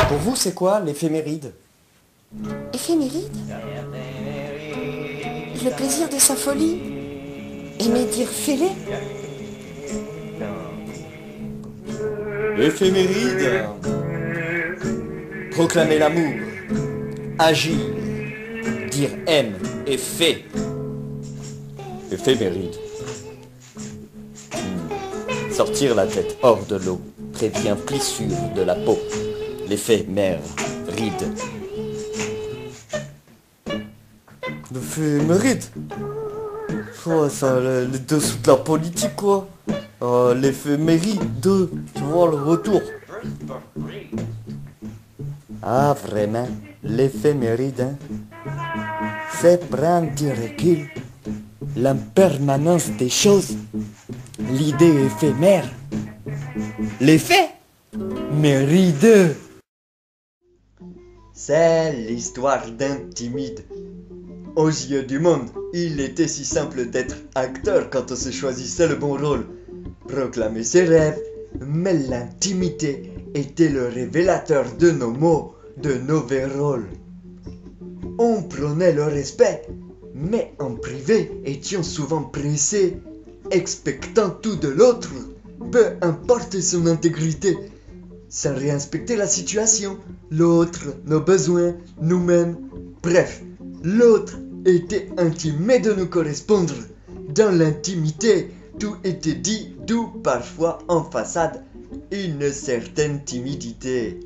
Pour vous, c'est quoi l'éphéméride? Éphéméride? Le plaisir de sa folie? Aimer dire fêlé? Éphéméride. Proclamer l'amour. Agir. Dire aime et fait. Éphéméride. Sortir la tête hors de l'eau prévient plissure de la peau. L'éphémère ride. L'éphéméride? Ouais, ça, les dessous de la politique, quoi. L'éphéméride, tu vois, le retour. Ah, vraiment, l'éphéméride, hein? C'est prendre du recul, l'impermanence des choses, l'idée éphémère, l'effet méride. C'est l'histoire d'un timide. Aux yeux du monde, il était si simple d'être acteur quand on se choisissait le bon rôle. Proclamer ses rêves, mais l'intimité était le révélateur de nos mots, de nos vrais rôles. On prônait le respect, mais en privé étions souvent pressés, expectant tout de l'autre, peu importe son intégrité, sans réinspecter la situation, l'autre, nos besoins, nous-mêmes, bref, l'autre était intimé de nous correspondre. Dans l'intimité, tout était dit, d'où parfois en façade, une certaine timidité.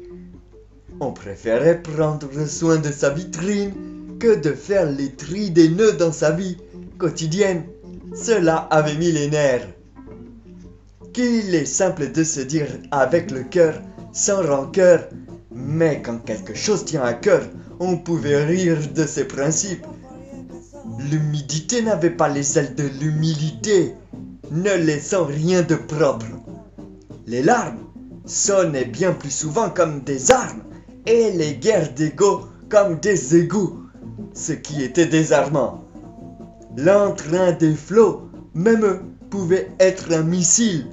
On préférait prendre soin de sa vitrine que de faire les tris des nœuds dans sa vie quotidienne. Cela avait mis les nerfs. Qu'il est simple de se dire avec le cœur, sans rancœur, mais quand quelque chose tient à cœur, on pouvait rire de ses principes. L'humidité n'avait pas les ailes de l'humilité, ne laissant rien de propre. Les larmes sonnaient bien plus souvent comme des armes, et les guerres d'ego comme des égouts, ce qui était désarmant. L'entrain des flots, même eux, pouvait être un missile,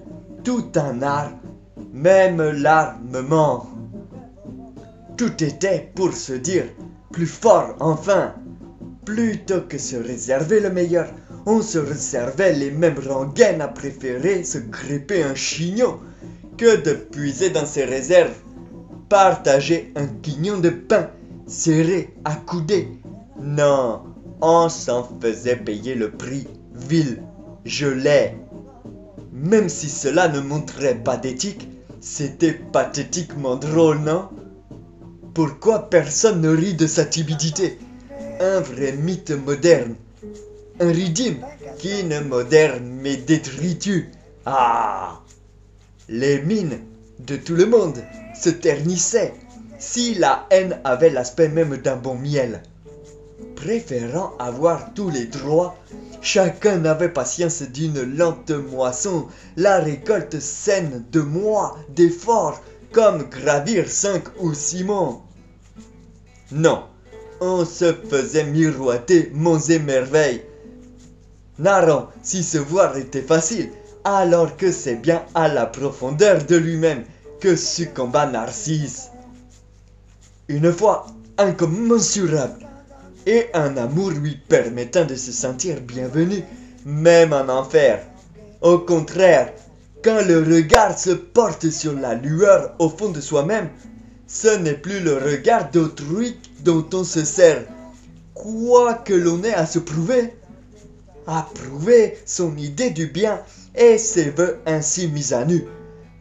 tout un art, même l'armement. Tout était pour se dire plus fort enfin. Plutôt que se réserver le meilleur, on se réservait les mêmes rengaines à préférer se gripper un chignon que de puiser dans ses réserves. Partager un quignon de pain, serré, accoudé. Non, on s'en faisait payer le prix, vil, gelé. Même si cela ne montrait pas d'éthique, c'était pathétiquement drôle, non? Pourquoi personne ne rit de sa timidité? Un vrai mythe moderne. Un ridime qui ne moderne mais détritus. Ah! Les mines de tout le monde se ternissaient si la haine avait l'aspect même d'un bon miel. Préférant avoir tous les droits, chacun n'avait patience d'une lente moisson, la récolte saine de mois d'efforts, comme gravir 5 ou 6 monts. Non, on se faisait miroiter monts et merveilles, narrant si se voir était facile, alors que c'est bien à la profondeur de lui-même que succomba Narcisse. Une foi incommensurable, et un amour lui permettant de se sentir bienvenu, même en enfer. Au contraire, quand le regard se porte sur la lueur au fond de soi-même, ce n'est plus le regard d'autrui dont on se sert, quoi que l'on ait à se prouver. À prouver son idée du bien et ses vœux ainsi mis à nu.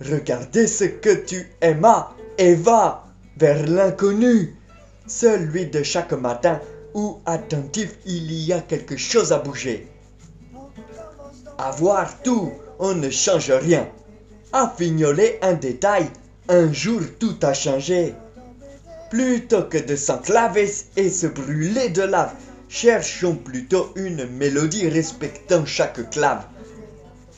Regardez ce que tu aimas et va vers l'inconnu, celui de chaque matin où attentif il y a quelque chose à bouger. Avoir tout, on ne change rien. À fignoler un détail, un jour tout a changé. Plutôt que de s'enclaver et se brûler de lave, cherchons plutôt une mélodie respectant chaque clave.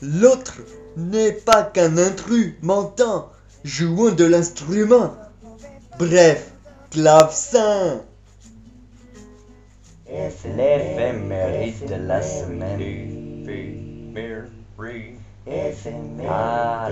L'autre n'est pas qu'un intrus mentant, jouant de l'instrument. Bref, clavecin. L'éphéméride de la semaine. éphémère.